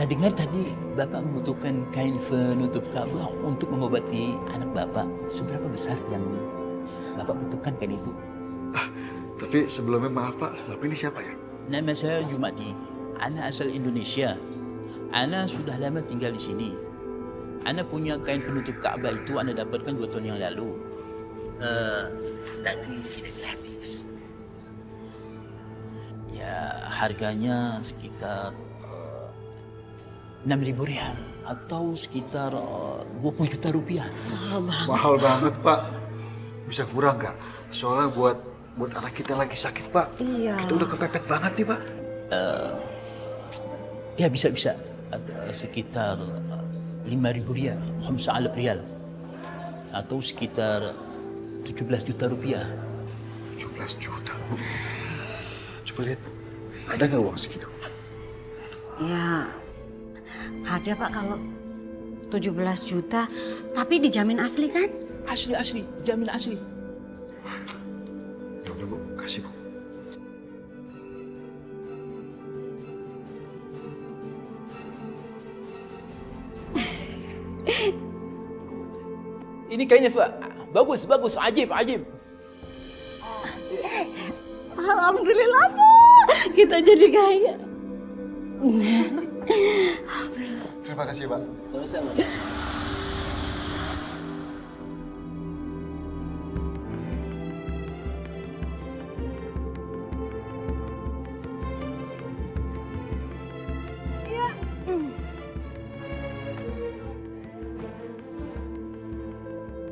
dengar tadi Bapak membutuhkan kain penutup Ka'bah untuk mengobati anak Bapak. Seberapa besar yang Bapak butuhkan kain itu? Tapi sebelumnya maaf Pak, Bapak ini siapa ya? Nama saya Jumadi. Ana asal Indonesia. Ana sudah lama tinggal di sini. Ana punya kain penutup Ka'bah itu Ana dapatkan 2 tahun yang lalu. Tapi tidak gratis. Ya, harganya sekitar 6.000 rial atau sekitar 20 juta rupiah. Mahal banget Pak. Bisa kurang nggak? Soalnya buat anak kita lagi sakit Pak. Iya. Kita udah kepepet banget nih Pak. Ya bisa. Sekitar 5.000 rial, 5,000 rial. Atau sekitar 17 juta rupiah. 17 juta. Coba lihat, ada nggak uang segitu? Ya, ada Pak kalau 17 juta, tapi dijamin asli kan? Asli, jamin asli. Ya udah Bu, kasih Bu. Ini kainnya, Pak. Bagus, ajib. Alhamdulillah Bu, kita jadi kaya. Terima kasih Pak. Sama-sama.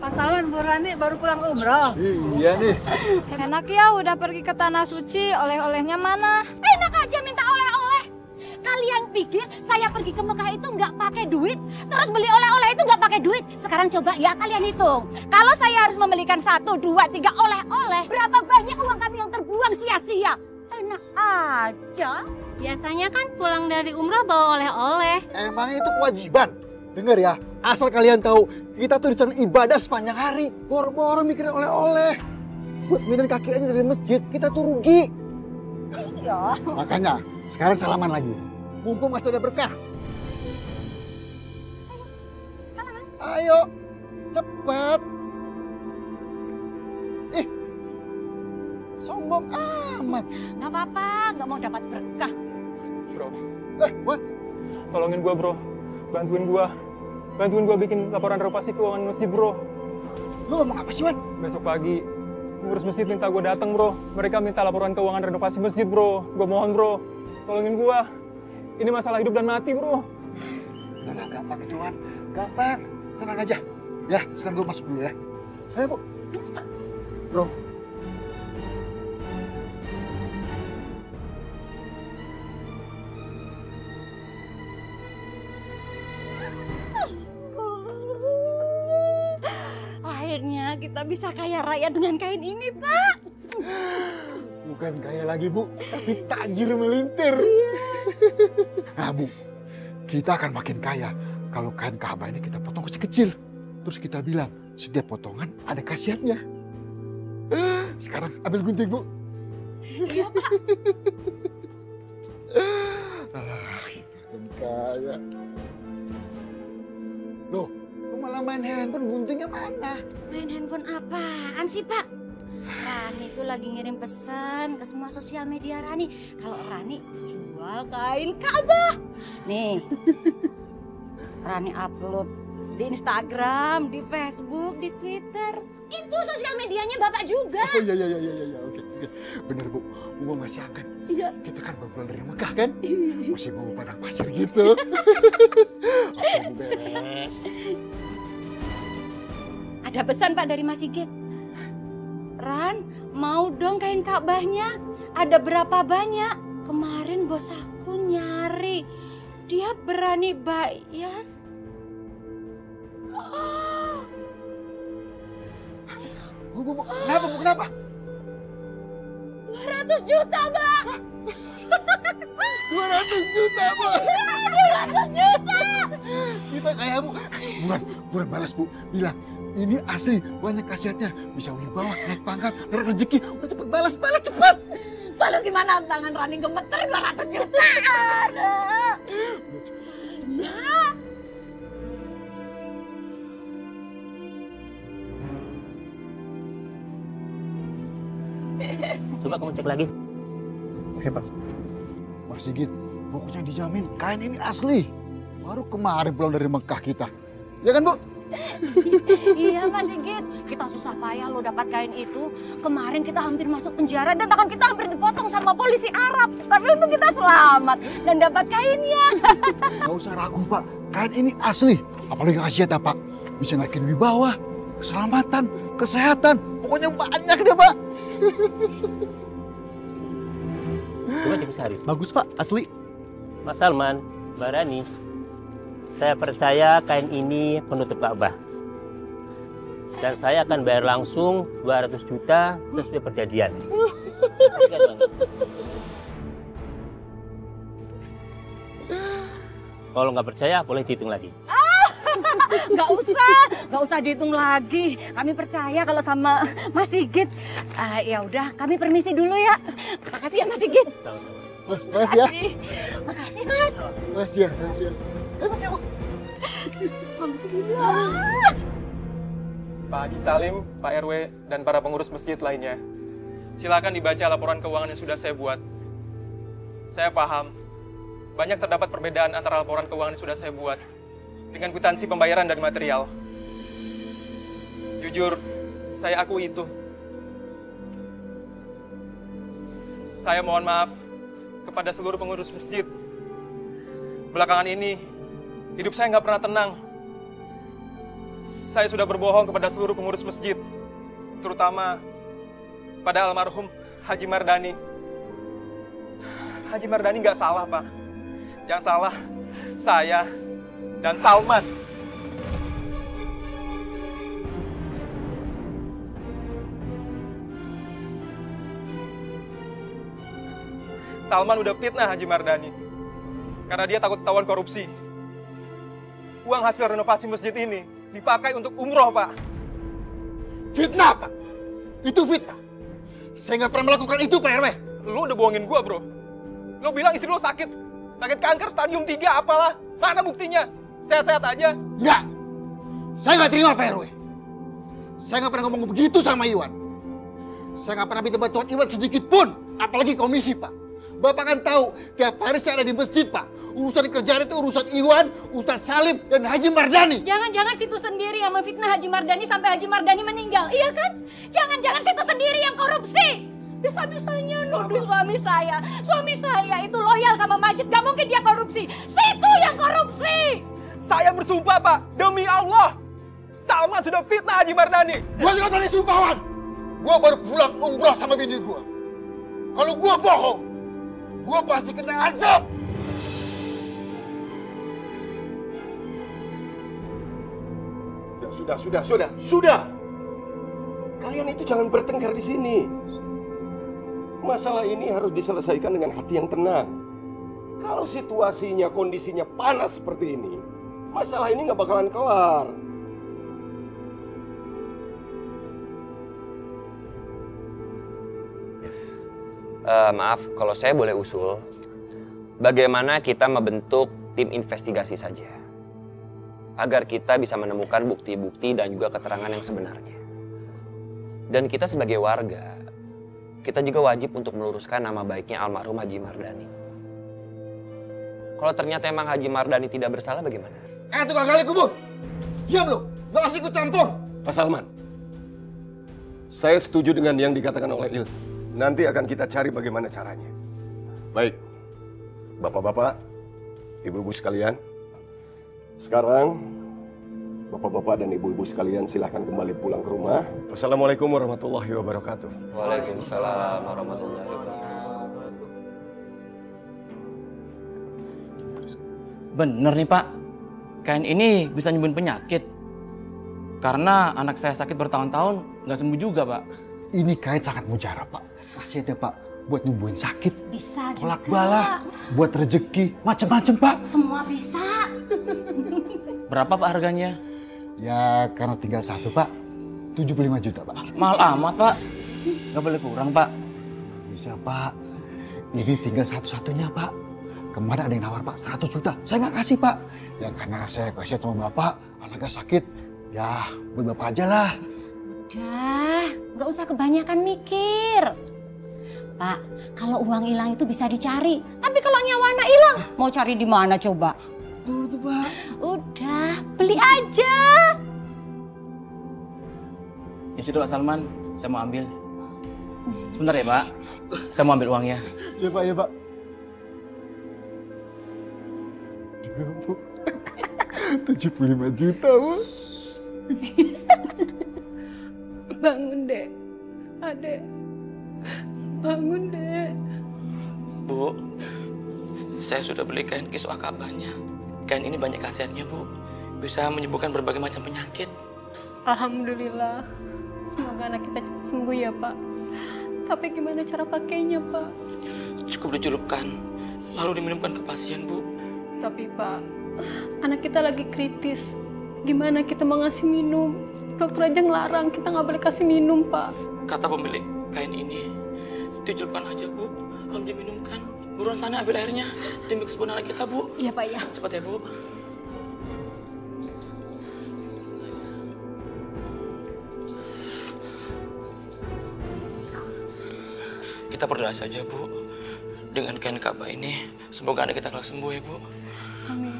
Pak Salman, Bu Rani baru pulang umroh. Iya nih. Enak ya udah pergi ke tanah suci, oleh-olehnya mana? Enak aja minta oleh-oleh. Kalian pikir saya pergi ke Mekah itu nggak pakai duit, terus beli oleh-oleh itu nggak pakai duit? Sekarang coba ya kalian hitung. Kalau saya harus membelikan 1, 2, 3 oleh-oleh, berapa banyak uang kami yang terbuang sia-sia? Enak aja. Biasanya kan pulang dari umroh bawa oleh-oleh. Emangnya itu kewajiban? Dengar ya, asal kalian tahu, kita tuh di sana ibadah sepanjang hari. Boro-boro mikirin oleh-oleh. Buat minum kaki aja dari masjid, kita tuh rugi. Iya. Makanya, sekarang salaman lagi. Mumpung masih ada berkah. Salaman. Ayo, cepat. Sombong amat. Nggak apa-apa, nggak mau dapat berkah. Bro, Wan. tolongin gua bro. Bantuin gua bikin laporan renovasi keuangan masjid bro. Lu ngomong apa sih, Wan? Besok pagi pengurus masjid minta gua datang bro. Mereka minta laporan keuangan renovasi masjid bro. Gua mohon bro, tolongin gua. Ini masalah hidup dan mati bro. Udah gampang itu, Wan. Gampang. Tenang aja. Ya, sekarang gue masuk dulu ya. Ayo, Bu. Bro. Akhirnya kita bisa kaya raya dengan kain ini, Pak. Bukan kaya lagi, Bu. Tapi tajir melintir. Nah, Bu. Kita akan makin kaya kalau kain Ka'bah ini kita potong kecil-kecil. Terus kita bilang, setiap potongan ada khasiatnya. Sekarang ambil gunting, Bu. Iya, Pak. Kita akan kaya. Loh, lu malah main handphone, guntingnya mana? Main handphone apaan sih, Pak? Rani tuh lagi ngirim pesan ke semua sosial media Rani. Kalau Rani jual kain Ka'bah. Nih, Rani upload di Instagram, di Facebook, di Twitter. Itu sosial medianya Bapak juga. Oh iya. Oke. Bener, Bu. Gua masih angkat. Iya. Kita kan baru pulang dari Mekah kan? Masih mau padang pasir gitu. Oke, Bu, beres. Ada pesan Pak dari Mas Sigit. Ran, mau dong kain Ka'bahnya? Ada berapa banyak? Kemarin bos aku nyari. Dia berani bayar. Bu, kenapa? 200 juta, Bang. 200 juta, Bu. 200 juta. Kita kaya, Bu. Buruan balas, Bu. Bilang, ini asli, banyak khasiatnya. Bisa wibawa, naik pangkat, naik rezeki. Udah cepet balas, cepet. Balas gimana? Tangan Rani gemeter 200 juta. Aduh. Udah cepet. Iya. Coba kamu cek lagi. Oke, Pak. Mas Sigit, pokoknya dijamin kain ini asli. Baru kemarin pulang dari Mekah kita. Ya kan, Bu? Iya Mas Sigit, kita susah payah lo dapat kain itu. Kemarin kita hampir masuk penjara dan tangan kita hampir dipotong sama polisi Arab. Tapi untung kita selamat dan dapat kainnya. Gak usah ragu, Pak. Kain ini asli. Apalagi khasiatnya, Pak. Bisa naikin wibawa, keselamatan, kesehatan. Pokoknya banyak deh, Pak. Coba cek Haris. Bagus Pak, asli. Mas Salman, Mbak Rani, saya percaya kain ini penutup Ka'bah. Dan saya akan bayar langsung 200 juta sesuai perjanjian. Kalau nggak percaya, boleh dihitung lagi. Nggak usah dihitung lagi. Kami percaya kalau sama Mas Sigit. Ya udah, kami permisi dulu ya. Makasih ya Mas Sigit. Mas ya. Makasih Mas. Mas ya, Mas ya. Pak Haji Salim, Pak RW, dan para pengurus masjid lainnya. Silakan dibaca laporan keuangan yang sudah saya buat. Saya paham, banyak terdapat perbedaan antara laporan keuangan yang sudah saya buat dengan kwitansi pembayaran dan material. Jujur, saya akui itu. Saya mohon maaf kepada seluruh pengurus masjid. Belakangan ini, hidup saya nggak pernah tenang. Saya sudah berbohong kepada seluruh pengurus masjid, terutama pada almarhum Haji Mardani. Haji Mardani nggak salah, Pak. Yang salah, saya dan Salman. Salman udah fitnah Haji Mardani karena dia takut ketahuan korupsi. Uang hasil renovasi masjid ini dipakai untuk umroh, Pak. Fitnah, Pak. Itu fitnah. Saya nggak pernah melakukan itu, Pak RW. Lu udah bohongin gua, bro. Lu bilang istri lu sakit kanker stadium 3 apalah. Mana buktinya? Sehat-sehat aja. Nggak. Saya nggak terima, Pak RW. Saya nggak pernah ngomong begitu sama Iwan. Saya nggak pernah minta bantuan Iwan sedikit pun. Apalagi komisi, Pak. Bapak kan tahu, tiap hari saya ada di masjid, Pak. Urusan kerjaan itu urusan Iwan, Ustadz Salim, dan Haji Mardani. Jangan-jangan situ sendiri yang memfitnah Haji Mardani sampai Haji Mardani meninggal, iya kan? Jangan-jangan situ sendiri yang korupsi. Bisa-bisanya nuduh suami saya. Suami saya itu loyal sama Majid, gak mungkin dia korupsi. Situ yang korupsi. Saya bersumpah, Pak, demi Allah. Salman sudah fitnah Haji Mardani. Gua juga berani sumpahan. Gua baru pulang umroh sama bini gua. Kalau gua bohong, gua pasti kena azab. Sudah. Kalian itu jangan bertengkar di sini. Masalah ini harus diselesaikan dengan hati yang tenang. Kalau situasinya, kondisinya panas seperti ini, masalah ini nggak bakalan kelar. Maaf, kalau saya boleh usul, bagaimana kita membentuk tim investigasi saja, agar kita bisa menemukan bukti-bukti dan juga keterangan yang sebenarnya. Dan kita sebagai warga, kita juga wajib untuk meluruskan nama baiknya almarhum Haji Mardani. Kalau ternyata emang Haji Mardani tidak bersalah, bagaimana? Tukang gali kubur! Diam lu! Gak usah ikut campur! Pak Salman, saya setuju dengan yang dikatakan oleh Il. Nanti akan kita cari bagaimana caranya. Baik, bapak-bapak, ibu-ibu sekalian. Sekarang, bapak-bapak dan ibu-ibu sekalian silahkan kembali pulang ke rumah. Wassalamualaikum warahmatullahi wabarakatuh. Waalaikumsalam warahmatullahi wabarakatuh. Bener nih Pak, kain ini bisa nyembuhin penyakit. Karena anak saya sakit bertahun-tahun nggak sembuh juga Pak. Ini kain sangat mujarab, Pak. Khasiatnya, Pak, buat nyembuhin sakit, Bisa tolak juga. bala, buat rezeki, macem-macem, Pak. Semua bisa. Berapa Pak harganya? Ya, karena tinggal satu, Pak. 75 juta, Pak. Mahal amat Pak, nggak boleh kurang Pak. Bisa, Pak. Ini tinggal satu-satunya, Pak. kemarin ada yang nawar Pak 100 juta. Saya nggak kasih Pak. Ya karena saya kasih sama Bapak, anaknya sakit. Ya buat Bapak aja lah. Udah, nggak usah kebanyakan mikir. Pak, kalau uang hilang itu bisa dicari. Tapi kalau nyawa anak hilang, mau cari di mana coba? Betul Pak. Udah, beli aja. Ya sudah Pak Salman, saya mau ambil. Sebentar ya Pak, saya mau ambil uangnya. Iya Pak, iya Pak. Bu, 75 juta Bu. Bangun dek, adek. Bangun dek. Bu, saya sudah beli kain kiswah Ka'bahnya. Kain ini banyak khasiatnya Bu, bisa menyembuhkan berbagai macam penyakit. Alhamdulillah, semoga anak kita cepat sembuh ya Pak. Tapi gimana cara pakainya Pak? Cukup dicelupkan, lalu diminumkan ke pasien Bu. Tapi Pak, anak kita lagi kritis. Gimana kita mau ngasih minum? Dokter aja ngelarang, kita nggak boleh kasih minum Pak. Kata pemilik kain ini, dicelupkan aja Bu, lalu diminumkan. Buruan sana ambil airnya demi kesembuhan anak kita Bu. Iya Pak ya. Cepat ya Bu. Kita berdoa saja Bu, dengan kain Ka'bah ini semoga anak kita kelak sembuh ya Bu. Amin.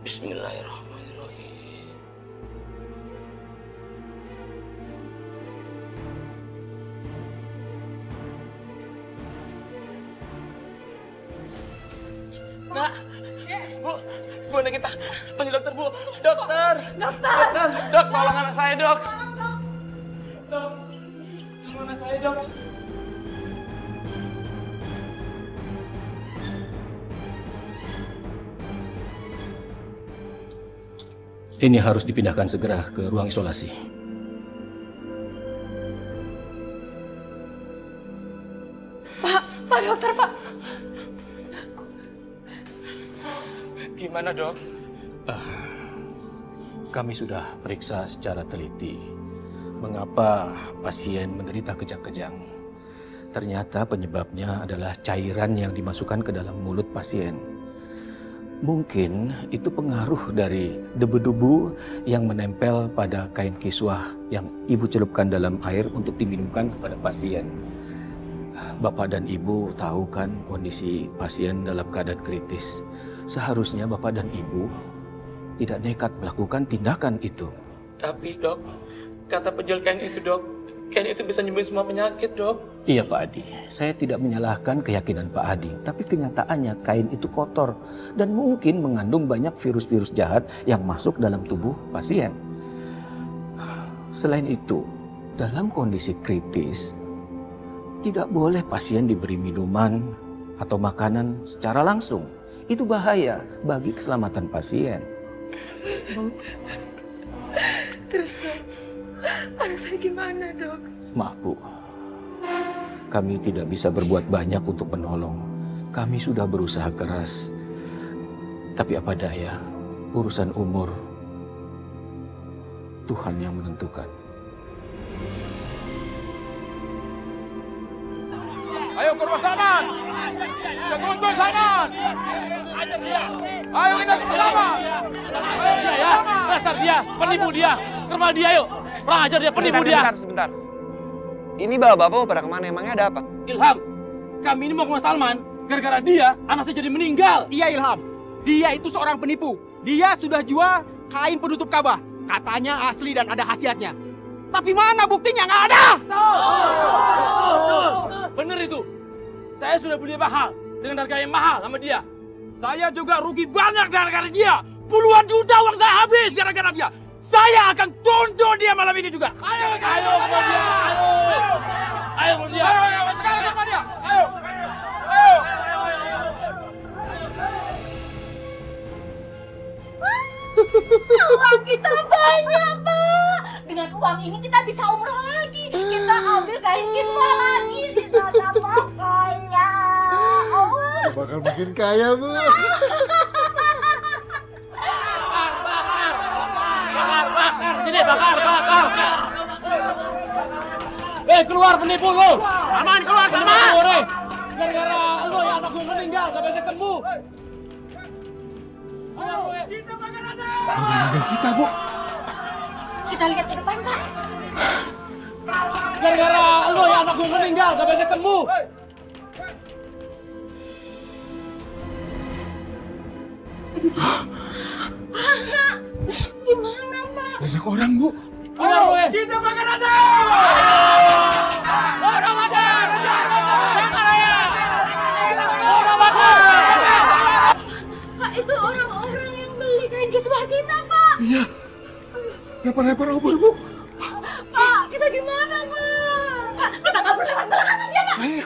Bismillahirrahmanirrahim. Nak, Bu, anak kita panggil dokter Bu. Dokter, dok, tolong anak saya dok. Dok, tolong anak saya dok. Ini harus dipindahkan segera ke ruang isolasi. Pak dokter Pak. Gimana dok? Kami sudah periksa secara teliti mengapa pasien menderita kejang-kejang. Ternyata penyebabnya adalah cairan yang dimasukkan ke dalam mulut pasien. Mungkin itu pengaruh dari debu-debu yang menempel pada kain kiswah yang ibu celupkan dalam air untuk diminumkan kepada pasien. Bapak dan ibu tahu kan kondisi pasien dalam keadaan kritis. Seharusnya bapak dan ibu tidak nekat melakukan tindakan itu. Tapi dok, kata penjual kain itu dok, kain itu bisa nyembuhin semua penyakit dok. Iya Pak Adi, saya tidak menyalahkan keyakinan Pak Adi, tapi kenyataannya kain itu kotor dan mungkin mengandung banyak virus-virus jahat yang masuk dalam tubuh pasien. Selain itu, dalam kondisi kritis, tidak boleh pasien diberi minuman atau makanan secara langsung. Itu bahaya bagi keselamatan pasien. Bu, terus dok, anak saya gimana dok? Maaf Bu, kami tidak bisa berbuat banyak untuk menolong. Kami sudah berusaha keras. Tapi apa daya, urusan umur Tuhan yang menentukan. Ayo ke rumah Salman! Kita tuntun Salman! Ayo kita bersama! Ayo kita bersama! Dasar dia, penipu dia, ke rumah dia yuk. Kurang ajar dia, penipu dia. Sebentar. Ini bapak-bapak mau pada kemana? Emangnya ada apa? Ilham, kami ini mau ke rumah Salman. Gara-gara dia, anak saya jadi meninggal. Iya Ilham, dia itu seorang penipu. Dia sudah jual kain penutup Ka'bah. Katanya asli dan ada khasiatnya. Tapi mana buktinya? Nggak ada! Bener itu. Saya sudah beli mahal, dengan harga yang mahal sama dia. Saya juga rugi banyak gara-gara dia. Puluhan juta uang saya habis gara-gara dia. Saya akan tuntun dia malam ini juga. Ayo, ayo, dia. Ayo, dia. Ayo, sekarang sama dia. Ayo. Ayo. Uang kita banyak, Pak. Dengan uang ini kita bisa umroh lagi. Kita ambil kain kiswah lagi. Kita dapat kaya. Oh. Bakal makin kaya, Bu. Bakar. Sini, bakar. Keluar penipu lu. Salman, keluar, Salman. Gara-gara lo ya anak gue meninggal, gak bisa sembuh. Kita makan ada. Kita, Bu. Kita lihat ke depan, Pak. Gara-gara lo ya anak gue meninggal, gak bisa sembuh. Pak, gimana, Pak? Banyak orang, Bu. Ayo, kita makan ada. Orang ada. Orang makan. Pak, itu orang-orang yang beli kain ke sebelah kita, Pak. Iya. Lempar-lempar obor, Bu. Pak, kita gimana, Pak? Pak, kita kabur lewat belakang aja, Pak. Ayo.